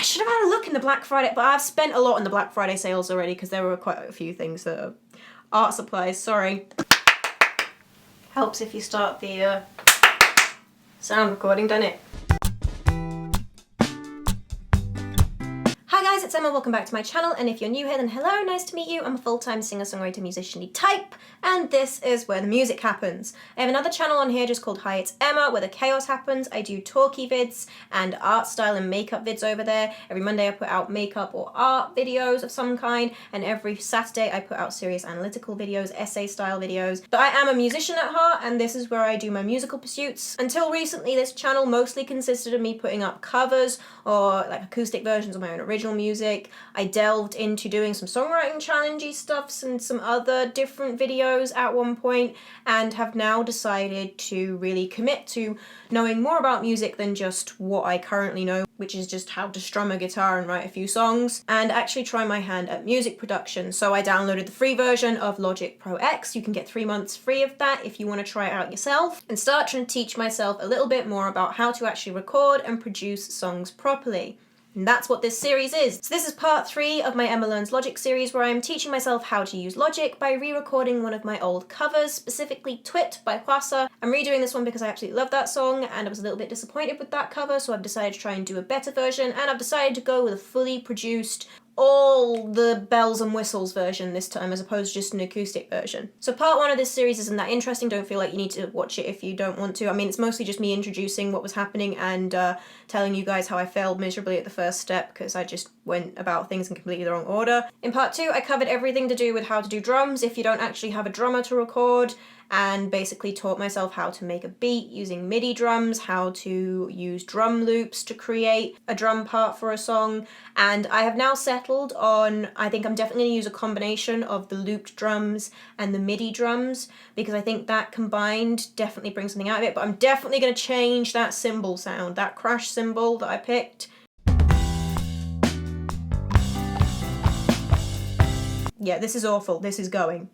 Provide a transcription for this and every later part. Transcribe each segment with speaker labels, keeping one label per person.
Speaker 1: I should have had a look in the Black Friday, but I've spent a lot on the Black Friday sales already because there were quite a few things that are art supplies, sorry. Helps if you start the sound recording, doesn't it? Hi guys, it's Emma, welcome back to my channel, and if you're new here then hello, nice to meet you. I'm a full-time singer-songwriter musician-y type, and this is where the music happens. I have another channel on here just called Hi It's Emma, where the chaos happens. I do talky vids and art style and makeup vids over there. Every Monday I put out makeup or art videos of some kind, and every Saturday I put out serious analytical videos, essay style videos. But I am a musician at heart, and this is where I do my musical pursuits. Until recently, this channel mostly consisted of me putting up covers or like acoustic versions of my own original music. I delved into doing some songwriting challengey stuffs and some other different videos at one point, and have now decided to really commit to knowing more about music than just what I currently know, which is just how to strum a guitar and write a few songs, and actually try my hand at music production. So I downloaded the free version of Logic Pro X. You can get 3 months free of that if you want to try it out yourself, and start trying to teach myself a little bit more about how to actually record and produce songs properly. And that's what this series is. So this is part 3 of my Emma Learns Logic series, where I'm teaching myself how to use Logic by re-recording one of my old covers, specifically Twit by Huasa. I'm redoing this one because I absolutely love that song, and I was a little bit disappointed with that cover, so I've decided to try and do a better version, and I've decided to go with a fully produced, all the bells and whistles version this time, as opposed to just an acoustic version. So part 1 of this series isn't that interesting. Don't feel like you need to watch it if you don't want to. I mean, it's mostly just me introducing what was happening and telling you guys how I failed miserably at the first step because I just went about things in completely the wrong order. In part 2, I covered everything to do with how to do drums if you don't actually have a drummer to record, and basically taught myself how to make a beat using MIDI drums, how to use drum loops to create a drum part for a song, and I have now settled on, I think I'm definitely going to use a combination of the looped drums and the MIDI drums, because I think that combined definitely brings something out of it, but I'm definitely going to change that cymbal sound, that crash cymbal that I picked. Yeah, this is awful. This is going.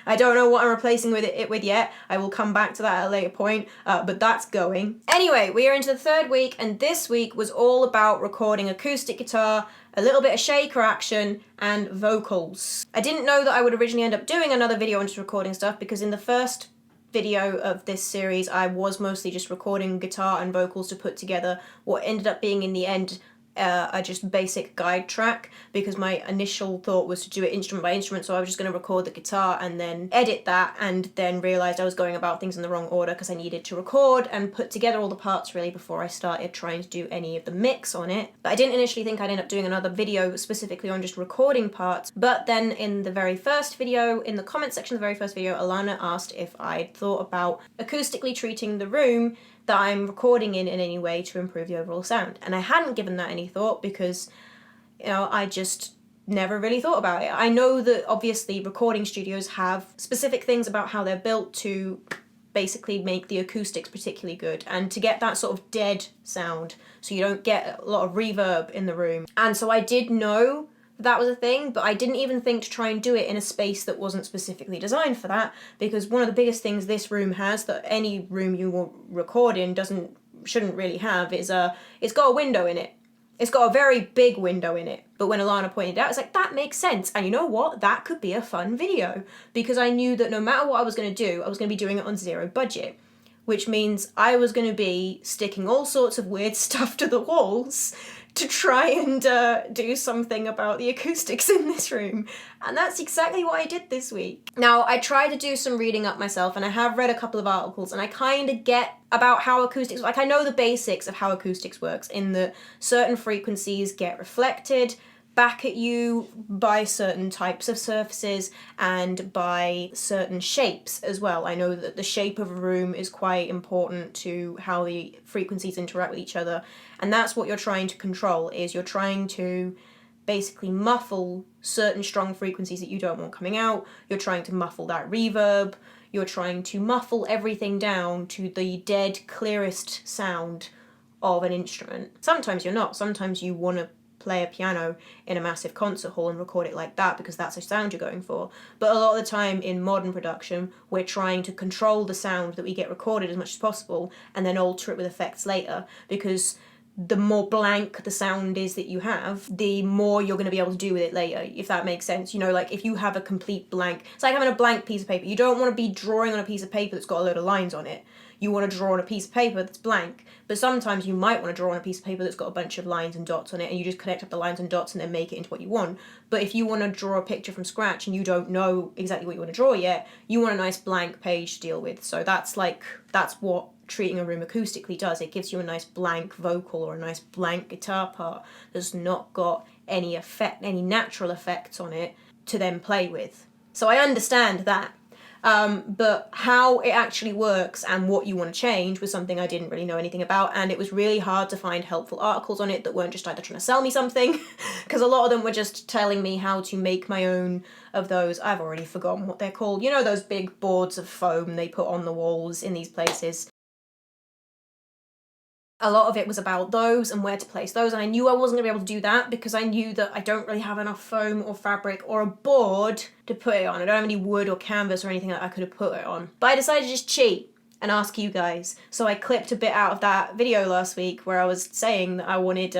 Speaker 1: I don't know what I'm replacing it with yet. I will come back to that at a later point, but that's going. Anyway, we are into the 3rd week, and this week was all about recording acoustic guitar, a little bit of shaker action, and vocals. I didn't know that I would originally end up doing another video on just recording stuff, because in the first video of this series I was mostly just recording guitar and vocals to put together what ended up being in the end a just basic guide track, because my initial thought was to do it instrument by instrument, so I was just going to record the guitar and then edit that, and then realised I was going about things in the wrong order because I needed to record and put together all the parts really before I started trying to do any of the mix on it. But I didn't initially think I'd end up doing another video specifically on just recording parts, but then in the very first video, in the comment section of the very first video, Alana asked if I'd thought about acoustically treating the room that I'm recording in any way to improve the overall sound. And I hadn't given that any thought because, you know, I just never really thought about it. I know that obviously recording studios have specific things about how they're built to basically make the acoustics particularly good and to get that sort of dead sound so you don't get a lot of reverb in the room. And so I did know that was a thing, but I didn't even think to try and do it in a space that wasn't specifically designed for that, because one of the biggest things this room has that any room you will record in shouldn't really have is it's got a window in it. It's got a very big window in it. But when Alana pointed it out, it's like, that makes sense. And you know what? That could be a fun video, because I knew that no matter what I was going to do, I was going to be doing it on zero budget, which means I was going to be sticking all sorts of weird stuff to the walls to try and do something about the acoustics in this room. And that's exactly what I did this week. Now, I tried to do some reading up myself, and I have read a couple of articles, and I kind of get about how acoustics, like I know the basics of how acoustics works, in that certain frequencies get reflected back at you by certain types of surfaces and by certain shapes as well. I know that the shape of a room is quite important to how the frequencies interact with each other, and that's what you're trying to control, is you're trying to basically muffle certain strong frequencies that you don't want coming out. You're trying to muffle that reverb. You're trying to muffle everything down to the dead clearest sound of an instrument. Sometimes you're not. Sometimes you want to play a piano in a massive concert hall and record it like that because that's the sound you're going for. But a lot of the time in modern production, we're trying to control the sound that we get recorded as much as possible and then alter it with effects later, because the more blank the sound is that you have, the more you're going to be able to do with it later, if that makes sense. You know, like if you have a complete blank, it's like having a blank piece of paper. You don't want to be drawing on a piece of paper that's got a load of lines on it. You want to draw on a piece of paper that's blank, but sometimes you might want to draw on a piece of paper that's got a bunch of lines and dots on it, and you just connect up the lines and dots and then make it into what you want. But if you want to draw a picture from scratch and you don't know exactly what you want to draw yet, you want a nice blank page to deal with. So that's what treating a room acoustically does. It gives you a nice blank vocal or a nice blank guitar part that's not got any natural effects on it to then play with. So I understand that. But how it actually works and what you want to change was something I didn't really know anything about, and it was really hard to find helpful articles on it that weren't just either trying to sell me something, because a lot of them were just telling me how to make my own of those. I've already forgotten what they're called. You know, those big boards of foam they put on the walls in these places. A lot of it was about those and where to place those, and I knew I wasn't going to be able to do that because I knew that I don't really have enough foam or fabric or a board to put it on. I don't have any wood or canvas or anything that I could have put it on. But I decided to just cheat and ask you guys. So I clipped a bit out of that video last week where I was saying that I wanted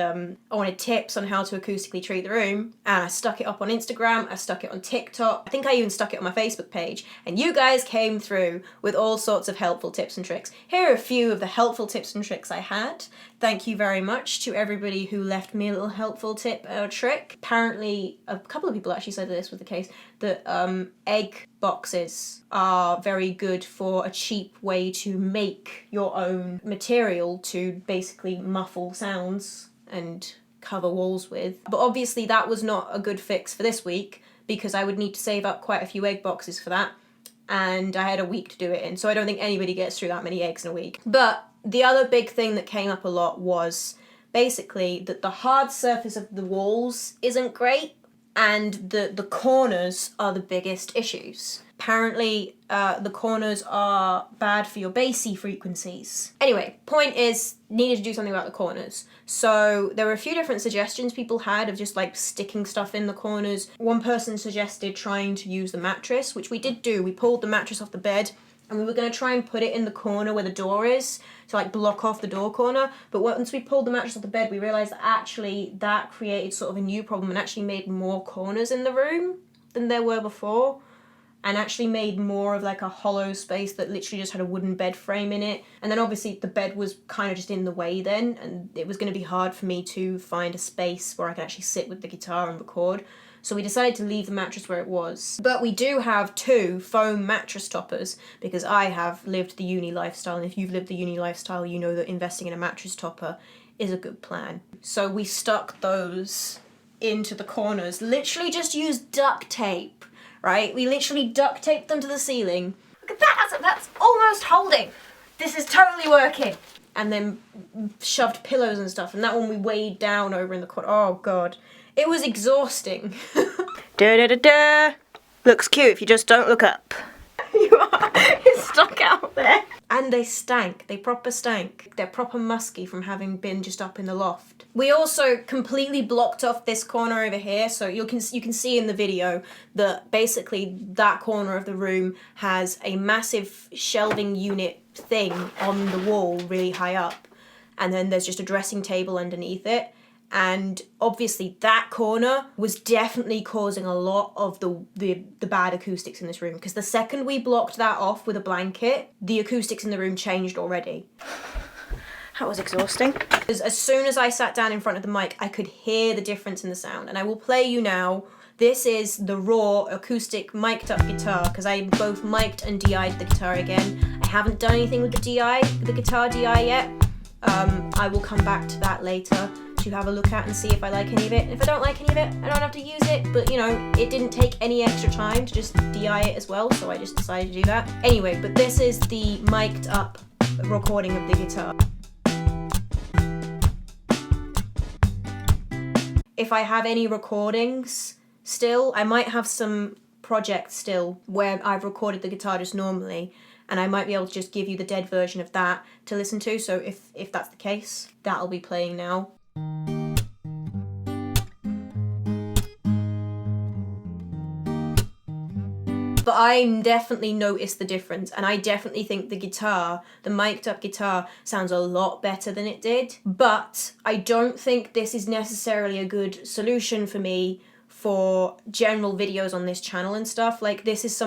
Speaker 1: tips on how to acoustically treat the room, and I stuck it up on Instagram, I stuck it on TikTok, I think I even stuck it on my Facebook page, and you guys came through with all sorts of helpful tips and tricks. Here are a few of the helpful tips and tricks I had. Thank you very much to everybody who left me a little helpful tip or trick. Apparently, a couple of people actually said that this was the case, that egg boxes are very good for a cheap way to make your own material to basically muffle sounds and cover walls with. But obviously that was not a good fix for this week because I would need to save up quite a few egg boxes for that, and I had a week to do it in, so I don't think anybody gets through that many eggs in a week. But the other big thing that came up a lot was basically that the hard surface of the walls isn't great, and the corners are the biggest issues. Apparently, the corners are bad for your bassy frequencies. Anyway, point is, needed to do something about the corners. So there were a few different suggestions people had of just like sticking stuff in the corners. One person suggested trying to use the mattress, which we did do. We pulled the mattress off the bed, and we were going to try and put it in the corner where the door is to like block off the door corner, but once we pulled the mattress off the bed we realised that actually that created sort of a new problem and actually made more corners in the room than there were before, and actually made more of like a hollow space that literally just had a wooden bed frame in it. And then obviously the bed was kind of just in the way then, and it was going to be hard for me to find a space where I could actually sit with the guitar and record. So we decided to leave the mattress where it was. But we do have 2 foam mattress toppers because I have lived the uni lifestyle, and if you've lived the uni lifestyle, you know that investing in a mattress topper is a good plan. So we stuck those into the corners. Literally just used duct tape, right? We literally duct taped them to the ceiling. Look at that, that's almost holding. This is totally working. And then shoved pillows and stuff, and that one we weighed down over in the corner. Oh God. It was exhausting. Da-da-da-da. Looks cute if you just don't look up. You are. It's stuck out there. And they stank. They proper stank. They're proper musky from having been just up in the loft. We also completely blocked off this corner over here, so you can see in the video that basically that corner of the room has a massive shelving unit thing on the wall really high up, and then there's just a dressing table underneath it. And obviously that corner was definitely causing a lot of the bad acoustics in this room, because the second we blocked that off with a blanket, the acoustics in the room changed already. That was exhausting. As soon as I sat down in front of the mic, I could hear the difference in the sound, and I will play you now. This is the raw acoustic mic'd up guitar, because I both mic'd and DI'd the guitar again. I haven't done anything with the guitar DI yet. I will come back to that later to have a look at and see if I like any of it. And if I don't like any of it, I don't have to use it, but you know, it didn't take any extra time to just DI it as well, so I just decided to do that. Anyway, but this is the mic'd up recording of the guitar. If I have any recordings still, I might have some projects still where I've recorded the guitar just normally, and I might be able to just give you the dead version of that to listen to, so if that's the case, that'll be playing now. But I definitely noticed the difference, and I definitely think the guitar, the mic'd up guitar, sounds a lot better than it did. But I don't think this is necessarily a good solution for me for general videos on this channel and stuff. Like, this is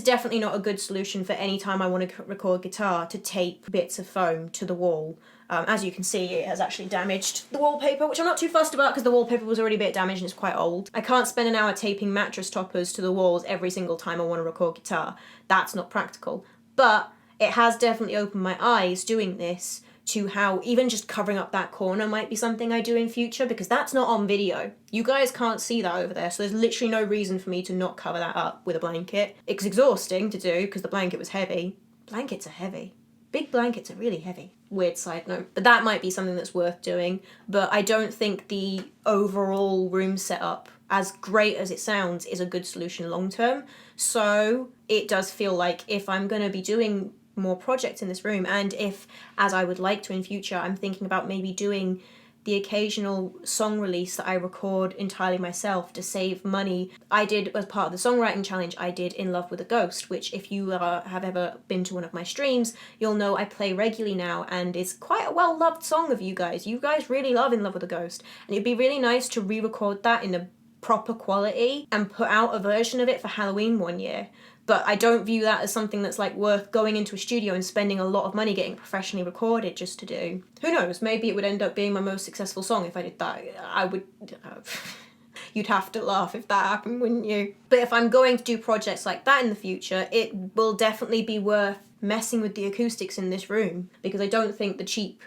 Speaker 1: definitely not a good solution for any time I want to record guitar, to tape bits of foam to the wall. As you can see, it has actually damaged the wallpaper, which I'm not too fussed about because the wallpaper was already a bit damaged and it's quite old. I can't spend an hour taping mattress toppers to the walls every single time I want to record guitar. That's not practical. But it has definitely opened my eyes doing this to how even just covering up that corner might be something I do in future, because that's not on video. You guys can't see that over there, so there's literally no reason for me to not cover that up with a blanket. It's exhausting to do because the blanket was heavy. Blankets are heavy. Big blankets are really heavy. Weird side note. But that might be something that's worth doing. But I don't think the overall room setup, as great as it sounds, is a good solution long term. So it does feel like if I'm going to be doing more projects in this room, and if, as I would like to in future, I'm thinking about maybe doing the occasional song release that I record entirely myself to save money. I did, as part of the songwriting challenge, I did In Love with a Ghost, which if you have ever been to one of my streams, you'll know I play regularly now, and it's quite a well-loved song of you guys. You guys really love In Love with a Ghost, and it'd be really nice to re-record that in a proper quality and put out a version of it for Halloween one year. But I don't view that as something that's like worth going into a studio and spending a lot of money getting professionally recorded just to do. Who knows, maybe it would end up being my most successful song if I did that. I would... You'd have to laugh if that happened, wouldn't you? But if I'm going to do projects like that in the future, it will definitely be worth messing with the acoustics in this room, because I don't think the cheap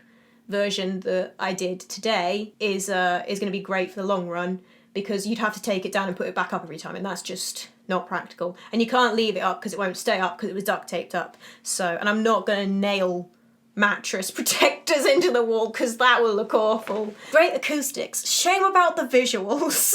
Speaker 1: version that I did today is going to be great for the long run, because you'd have to take it down and put it back up every time, and that's just not practical. And you can't leave it up because it won't stay up because it was duct taped up. So, and I'm not going to nail mattress protectors into the wall because that will look awful. Great acoustics. Shame about the visuals.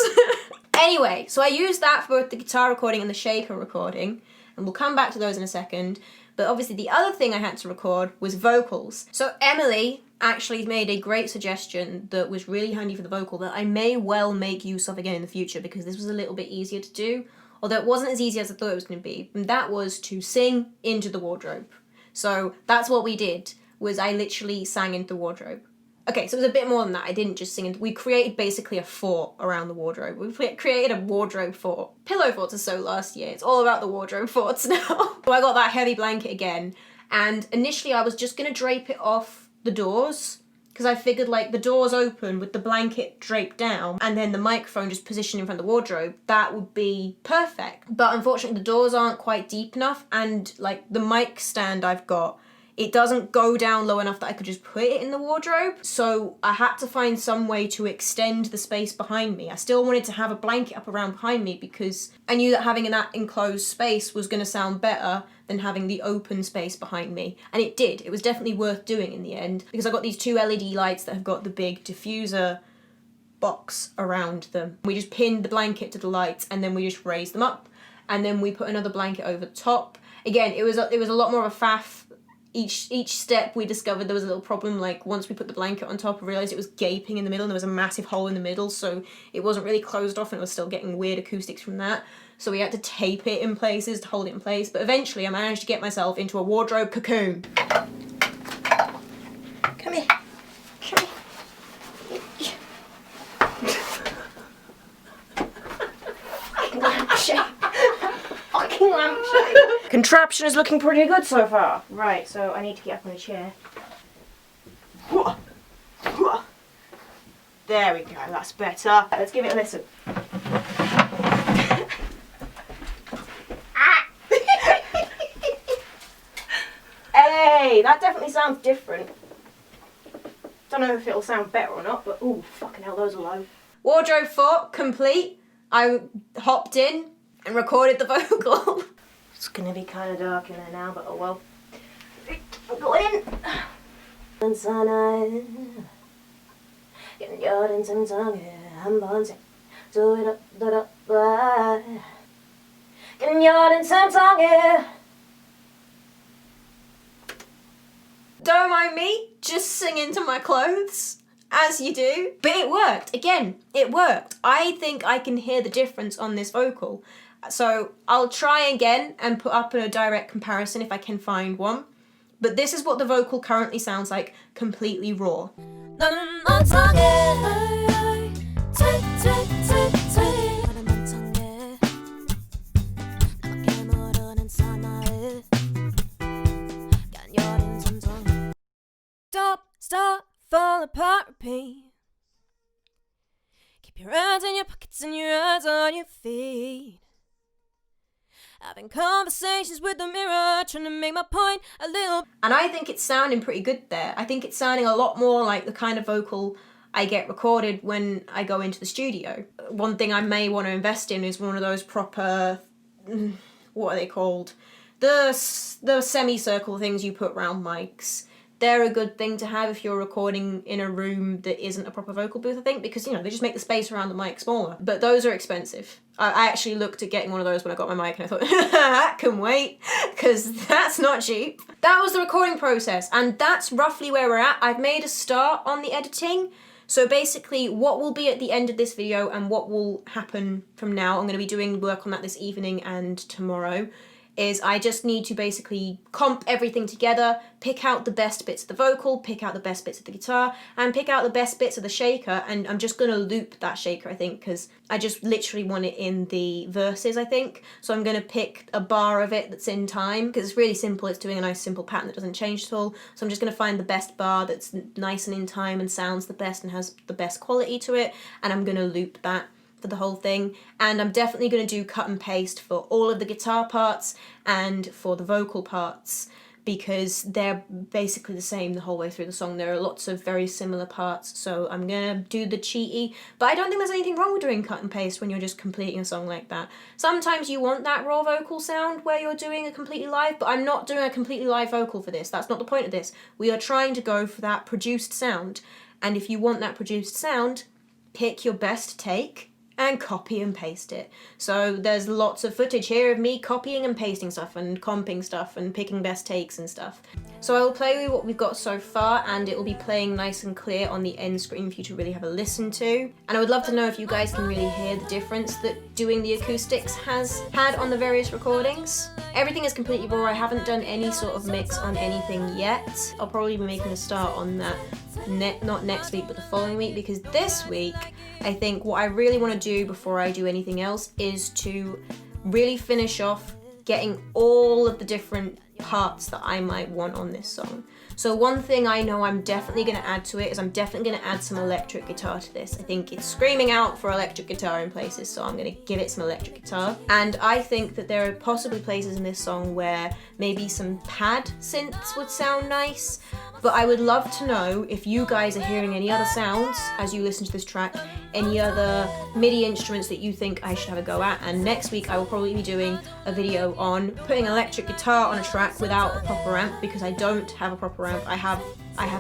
Speaker 1: Anyway, so I used that for both the guitar recording and the shaker recording, and we'll come back to those in a second. But obviously the other thing I had to record was vocals. So Emily actually made a great suggestion that was really handy for the vocal that I may well make use of again in the future, because this was a little bit easier to do, although it wasn't as easy as I thought it was going to be, and that was to sing into the wardrobe. So that's what we did, was I literally sang into the wardrobe. Okay, so it was a bit more than that. I didn't just sing into... We created basically a fort around the wardrobe. We created a wardrobe fort. Pillow forts are so last year. It's all about the wardrobe forts now. So I got that heavy blanket again, and initially I was just going to drape it off the doors, because I figured, like, the doors open with the blanket draped down and then the microphone just positioned in front of the wardrobe, that would be perfect. But unfortunately the doors aren't quite deep enough, and, like, the mic stand I've got, it doesn't go down low enough that I could just put it in the wardrobe. So I had to find some way to extend the space behind me. I still wanted to have a blanket up around behind me because I knew that having that enclosed space was going to sound better than having the open space behind me. And it did. It was definitely worth doing in the end, because I got these two LED lights that have got the big diffuser box around them. We just pinned the blanket to the lights and then we just raised them up, and then we put another blanket over the top. Again, it was a lot more of a faff. Each step we discovered there was a little problem. Like, once we put the blanket on top, I realised it was gaping in the middle and there was a massive hole in the middle, so it wasn't really closed off and it was still getting weird acoustics from that. So we had to tape it in places to hold it in place, but eventually I managed to get myself into a wardrobe cocoon. Come here. Come here. Fucking lampshade. Fucking lampshade. Contraption is looking pretty good so far. Right, so I need to get up on a chair. There we go, that's better. Let's give it a listen. Hey, that definitely sounds different. Don't know if it'll sound better or not, but ooh, fucking hell, those are low. Wardrobe fort complete. I hopped in and recorded the vocal. It's gonna be kind of dark in there now, but oh well. Go in. Don't mind me, just singing to my clothes, as you do. But it worked, again, it worked. I think I can hear the difference on this vocal. So I'll try again and put up a direct comparison if I can find one. But this is what the vocal currently sounds like, completely raw.
Speaker 2: Stop, fall apart, repeat. Keep your hands in your pockets and your eyes on your feet. Having conversations with the mirror, trying to make my point a little.
Speaker 1: And I think it's sounding pretty good there. I think it's sounding a lot more like the kind of vocal I get recorded when I go into the studio. One thing I may want to invest in is one of those proper, what are they called? The semicircle things you put round mics. They're a good thing to have if you're recording in a room that isn't a proper vocal booth, I think, because, you know, they just make the space around the mic smaller. But those are expensive. I actually looked at getting one of those when I got my mic and I thought, that can wait, because that's not cheap. That was the recording process, and that's roughly where we're at. I've made a start on the editing. So basically, what will be at the end of this video and what will happen from now, I'm going to be doing work on that this evening and tomorrow, is I just need to basically comp everything together, pick out the best bits of the vocal, pick out the best bits of the guitar, and pick out the best bits of the shaker, and I'm just going to loop that shaker, I think, because I just literally want it in the verses, I think. So I'm going to pick a bar of it that's in time, because it's really simple, it's doing a nice simple pattern that doesn't change at all. So I'm just going to find the best bar that's nice and in time and sounds the best and has the best quality to it, and I'm going to loop that for the whole thing. And I'm definitely going to do cut and paste for all of the guitar parts and for the vocal parts, because they're basically the same the whole way through the song. There are lots of very similar parts, so I'm going to do the cheaty, but I don't think there's anything wrong with doing cut and paste when you're just completing a song like that. Sometimes you want that raw vocal sound where you're doing a completely live, but I'm not doing a completely live vocal for this. That's not the point of this. We are trying to go for that produced sound, and if you want that produced sound, pick your best take and copy and paste it. So there's lots of footage here of me copying and pasting stuff and comping stuff and picking best takes and stuff. So I will play with what we've got so far, and it will be playing nice and clear on the end screen for you to really have a listen to. And I would love to know if you guys can really hear the difference that doing the acoustics has had on the various recordings. Everything is completely raw. I haven't done any sort of mix on anything yet. I'll probably be making a start on that not next week but the following week, because this week I think what I really want to do before I do anything else is to really finish off getting all of the different parts that I might want on this song. So one thing I know I'm definitely going to add to it is I'm definitely going to add some electric guitar to this. I think it's screaming out for electric guitar in places, so I'm going to give it some electric guitar. And I think that there are possibly places in this song where maybe some pad synths would sound nice. But I would love to know if you guys are hearing any other sounds as you listen to this track, any other MIDI instruments that you think I should have a go at. And next week I will probably be doing a video on putting electric guitar on a track without a proper amp, because I don't have a proper amp. I have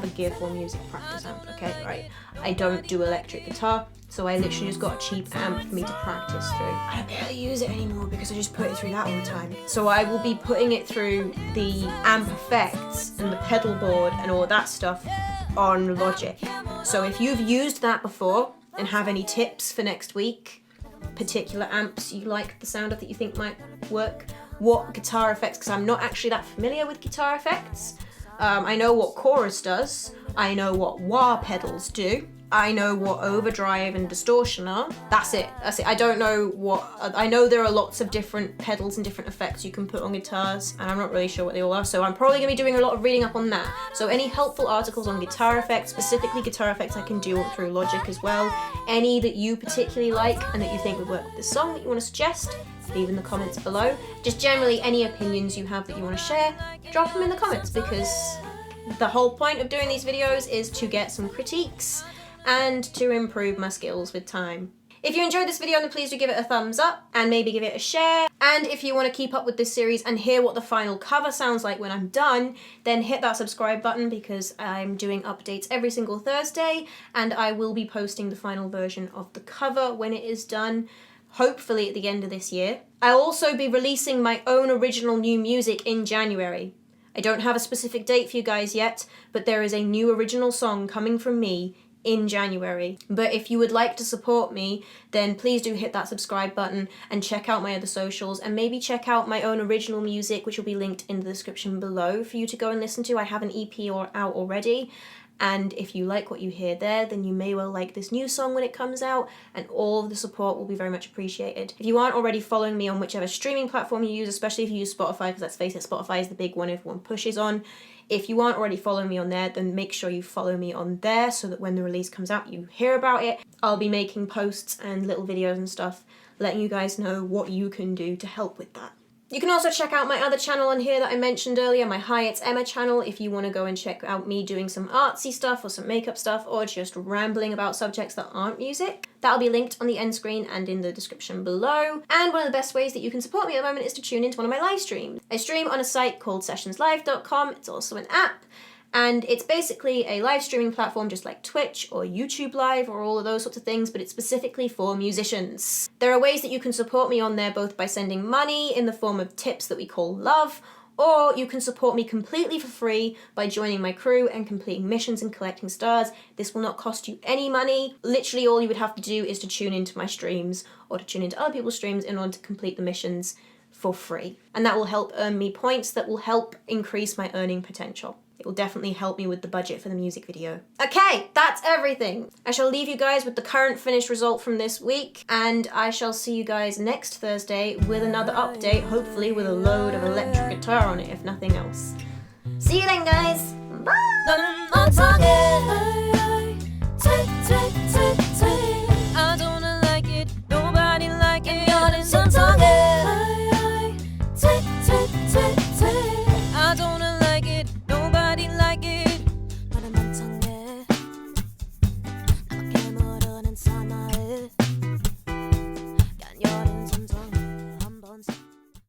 Speaker 1: a Gear 4 music practice amp, okay, right? I don't do electric guitar, so I literally just got a cheap amp for me to practice through. I barely use it anymore because I just put it through that all the time. So I will be putting it through the amp effects and the pedal board and all that stuff on Logic. So if you've used that before and have any tips for next week, particular amps you like the sound of that you think might work, what guitar effects, because I'm not actually that familiar with guitar effects. I know what chorus does, I know what wah pedals do, I know what overdrive and distortion are. That's it. I don't know what, I know there are lots of different pedals and different effects you can put on guitars, and I'm not really sure what they all are, so I'm probably going to be doing a lot of reading up on that. So any helpful articles on guitar effects, specifically guitar effects I can do through Logic as well. Any that you particularly like and that you think would work with this song that you want to suggest, leave in the comments below. Just generally any opinions you have that you want to share, drop them in the comments, because the whole point of doing these videos is to get some critiques and to improve my skills with time. If you enjoyed this video, then please do give it a thumbs up and maybe give it a share. And if you want to keep up with this series and hear what the final cover sounds like when I'm done, then hit that subscribe button, because I'm doing updates every single Thursday and I will be posting the final version of the cover when it is done, hopefully at the end of this year. I'll also be releasing my own original new music in January. I don't have a specific date for you guys yet, but there is a new original song coming from me in January. But if you would like to support me, then please do hit that subscribe button and check out my other socials, and maybe check out my own original music, which will be linked in the description below for you to go and listen to. I have an EP out already, and if you like what you hear there, then you may well like this new song when it comes out, and all of the support will be very much appreciated. If you aren't already following me on whichever streaming platform you use, especially if you use Spotify, because let's face it, Spotify is the big one everyone pushes on. If you aren't already following me on there, then make sure you follow me on there so that when the release comes out, you hear about it. I'll be making posts and little videos and stuff, letting you guys know what you can do to help with that. You can also check out my other channel on here that I mentioned earlier, my Hi It's Emma channel, if you want to go and check out me doing some artsy stuff or some makeup stuff, or just rambling about subjects that aren't music. That'll be linked on the end screen and in the description below. And one of the best ways that you can support me at the moment is to tune into one of my live streams. I stream on a site called sessionslive.com. It's also an app. And it's basically a live streaming platform just like Twitch or YouTube Live or all of those sorts of things, but it's specifically for musicians. There are ways that you can support me on there, both by sending money in the form of tips that we call love, or you can support me completely for free by joining my crew and completing missions and collecting stars. This will not cost you any money. Literally all you would have to do is to tune into my streams or to tune into other people's streams in order to complete the missions for free. And that will help earn me points that will help increase my earning potential. It will definitely help me with the budget for the music video. Okay, that's everything. I shall leave you guys with the current finished result from this week, and I shall see you guys next Thursday with another update, hopefully with a load of electric guitar on it, if nothing else. See you then, guys. Bye!
Speaker 2: I don't like it, nobody like it. I don't